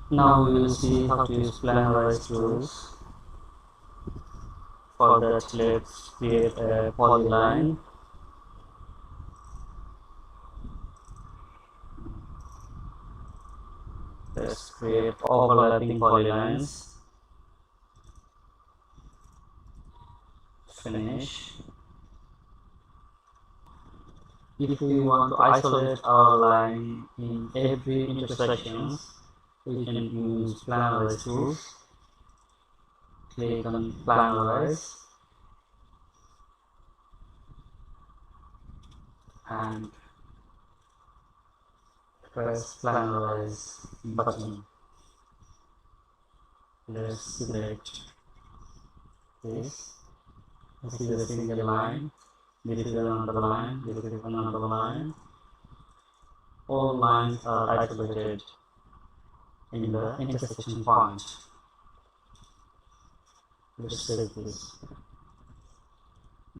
Now we will see how to use Planarize tools. For that, let's create a polyline. Let's create overlapping polylines. Finish. If we want to isolate our line in every intersection, we can use Planarize tools. Click on Planarize and press Planarize button. Let's select this. This is a single line. This is another line. This is another line. All lines are isolated in the intersection point. Let's save this.